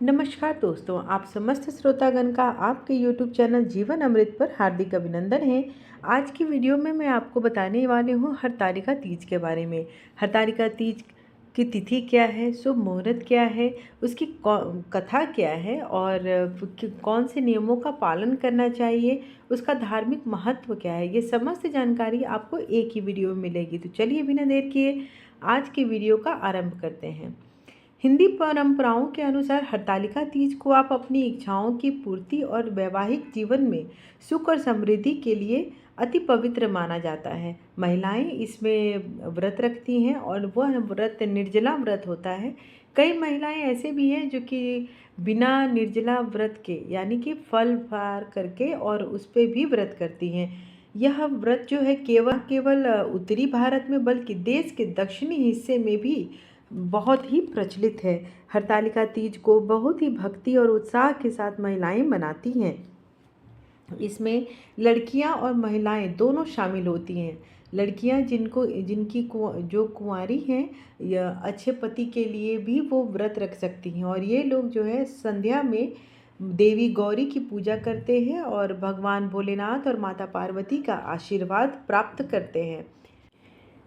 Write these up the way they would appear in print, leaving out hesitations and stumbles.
नमस्कार दोस्तों, आप समस्त श्रोतागण का आपके YouTube चैनल जीवन अमृत पर हार्दिक अभिनंदन है। आज की वीडियो में मैं आपको बताने वाली हूँ हरतालिका तीज के बारे में। हरतालिका तीज की तिथि क्या है, शुभ मुहूर्त क्या है, उसकी कथा क्या है और कौन से नियमों का पालन करना चाहिए, उसका धार्मिक महत्व क्या है, ये समस्त जानकारी आपको एक ही वीडियो में मिलेगी। तो चलिए बिना देर किए आज की वीडियो का आरंभ करते हैं। हिंदी परंपराओं के अनुसार हरतालिका तीज को आप अपनी इच्छाओं की पूर्ति और वैवाहिक जीवन में सुख और समृद्धि के लिए अति पवित्र माना जाता है। महिलाएं इसमें व्रत रखती हैं और वह व्रत निर्जला व्रत होता है। कई महिलाएं ऐसे भी हैं जो कि बिना निर्जला व्रत के यानी कि फल फार करके और उस पर भी व्रत करती हैं। यह व्रत जो है केवल केवल उत्तरी भारत में बल्कि देश के दक्षिणी हिस्से में भी बहुत ही प्रचलित है। हरतालिका तीज को बहुत ही भक्ति और उत्साह के साथ महिलाएं मनाती हैं। इसमें लड़कियां और महिलाएं दोनों शामिल होती हैं। लड़कियां जो कुंवारी हैं या अच्छे पति के लिए भी वो व्रत रख सकती हैं और ये लोग जो है संध्या में देवी गौरी की पूजा करते हैं और भगवान भोलेनाथ और माता पार्वती का आशीर्वाद प्राप्त करते हैं।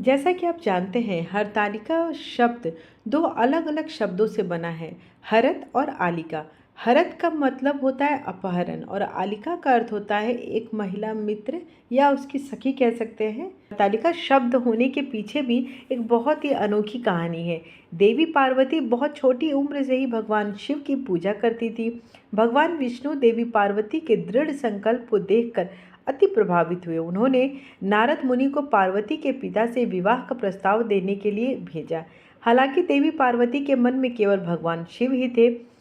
जैसा कि आप जानते हैं, हरतालिका शब्द दो अलग अलग शब्दों से बना है, हरत और आलिका। हरत का मतलब होता है अपहरण और आलिका का अर्थ होता है एक महिला मित्र या उसकी सखी कह सकते हैं। हरतालिका शब्द होने के पीछे भी एक बहुत ही अनोखी कहानी है। देवी पार्वती बहुत छोटी उम्र से ही भगवान शिव की पूजा करती थी। भगवान विष्णु देवी पार्वती के दृढ़ संकल्प को देखकर अति प्रभावित हुए। उन्होंने नारद मुनि को पार्वती के पिता से विवाह का प्रस्ताव देने के लिए भेजा। हालांकि देवी पार्वती के मन में केवल भगवान शिव ही थे।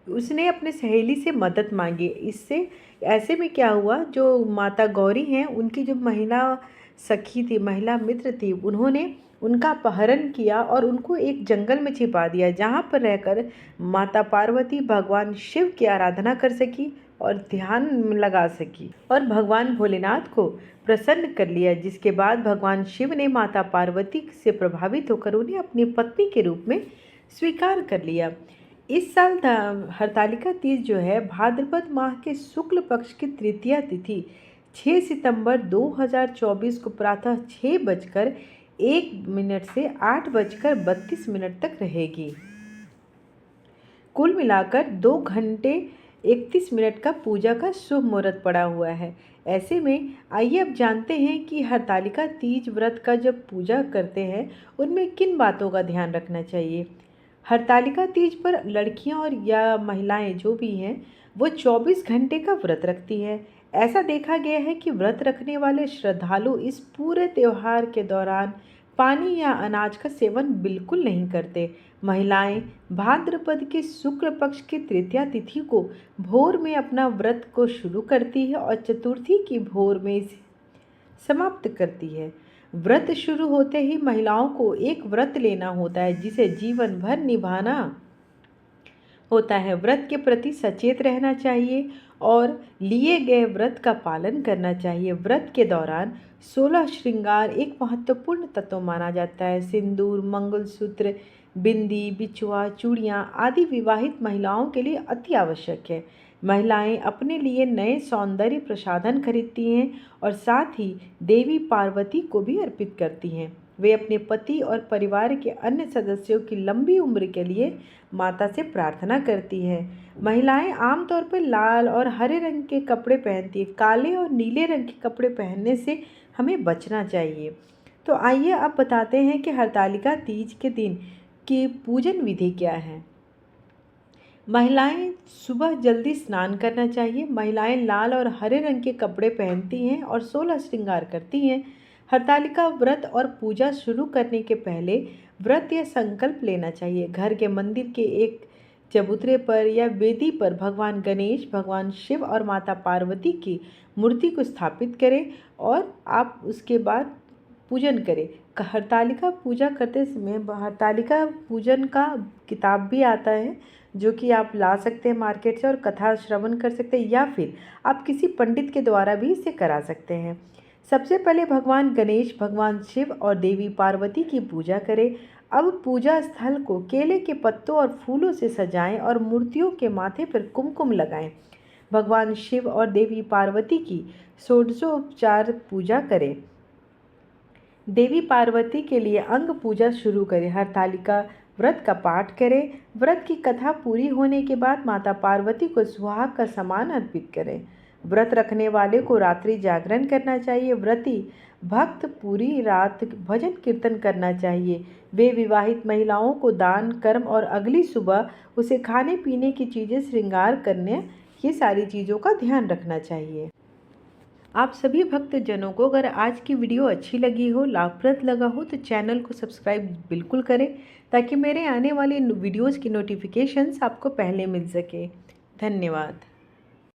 उसने अपने सहेली से मदद मांगी। इससे ऐसे में क्या हुआ, जो माता गौरी हैं उनकी जो महिला सखी थी, महिला मित्र थी, उन्होंने उनका अपहरण किया और उनको एक जंगल में छिपा दिया, जहाँ पर रहकर माता पार्वती भगवान शिव की आराधना कर सकी और ध्यान लगा सकी और भगवान भोलेनाथ को प्रसन्न कर लिया। जिसके बाद भगवान शिव ने माता पार्वती से प्रभावित होकर उन्हें अपनी पत्नी के रूप में स्वीकार कर लिया। इस साल हरतालिका तीज जो है भाद्रपद माह के शुक्ल पक्ष की तृतीया तिथि 6 सितंबर 2024 को प्रातः 6:01 से 8:32 तक रहेगी। कुल मिलाकर 2 घंटे 31 मिनट का पूजा का शुभ मुहूर्त पड़ा हुआ है। ऐसे में आइए अब जानते हैं कि हरतालिका तीज व्रत का जब पूजा करते हैं उनमें किन बातों का ध्यान रखना चाहिए। हरतालिका तीज पर लड़कियां और या महिलाएं जो भी हैं वो 24 घंटे का व्रत रखती हैं। ऐसा देखा गया है कि व्रत रखने वाले श्रद्धालु इस पूरे त्यौहार के दौरान पानी या अनाज का सेवन बिल्कुल नहीं करते। महिलाएं भाद्रपद के शुक्ल पक्ष की तृतीया तिथि को भोर में अपना व्रत को शुरू करती है और चतुर्थी की भोर में इसे समाप्त करती है। व्रत शुरू होते ही महिलाओं को एक व्रत लेना होता है जिसे जीवन भर निभाना होता है। व्रत के प्रति सचेत रहना चाहिए और लिए गए व्रत का पालन करना चाहिए। व्रत के दौरान 16 श्रृंगार एक महत्वपूर्ण तत्व माना जाता है। सिंदूर, मंगलसूत्र, बिंदी, बिछुआ, चूड़ियाँ आदि विवाहित महिलाओं के लिए अति आवश्यक है। महिलाएं अपने लिए नए सौंदर्य प्रसाधन खरीदती हैं और साथ ही देवी पार्वती को भी अर्पित करती हैं। वे अपने पति और परिवार के अन्य सदस्यों की लंबी उम्र के लिए माता से प्रार्थना करती हैं। महिलाएं आमतौर पर लाल और हरे रंग के कपड़े पहनती हैं। काले और नीले रंग के कपड़े पहनने से हमें बचना चाहिए। तो आइए अब बताते हैं कि हरतालिका तीज के दिन की पूजन विधि क्या है। महिलाएं सुबह जल्दी स्नान करना चाहिए। महिलाएं लाल और हरे रंग के कपड़े पहनती हैं और 16 श्रृंगार करती हैं। हरतालिका व्रत और पूजा शुरू करने के पहले व्रत या संकल्प लेना चाहिए। घर के मंदिर के एक चबूतरे पर या वेदी पर भगवान गणेश, भगवान शिव और माता पार्वती की मूर्ति को स्थापित करें और आप उसके बाद पूजन करें। हरतालिका पूजा करते समय हरतालिका पूजन का किताब भी आता है जो कि आप ला सकते हैं मार्केट से और कथा श्रवण कर सकते हैं या फिर आप किसी पंडित के द्वारा भी इसे करा सकते हैं। सबसे पहले भगवान गणेश, भगवान शिव और देवी पार्वती की पूजा करें। अब पूजा स्थल को केले के पत्तों और फूलों से सजाएं और मूर्तियों के माथे पर कुमकुम लगाएं। भगवान शिव और देवी पार्वती की षोडशोपचार पूजा करें। देवी पार्वती के लिए अंग पूजा शुरू करें। हरतालिका व्रत का पाठ करें। व्रत की कथा पूरी होने के बाद माता पार्वती को सुहाग का सामान अर्पित करें। व्रत रखने वाले को रात्रि जागरण करना चाहिए। व्रती भक्त पूरी रात भजन कीर्तन करना चाहिए। वे विवाहित महिलाओं को दान कर्म और अगली सुबह उसे खाने पीने की चीज़ें श्रृंगार करने, ये सारी चीज़ों का ध्यान रखना चाहिए। आप सभी भक्तजनों को अगर आज की वीडियो अच्छी लगी हो, लाभप्रद लगा हो, तो चैनल को सब्सक्राइब बिल्कुल करें ताकि मेरे आने वाले वीडियोज़ की नोटिफिकेशंस आपको पहले मिल सके। धन्यवाद।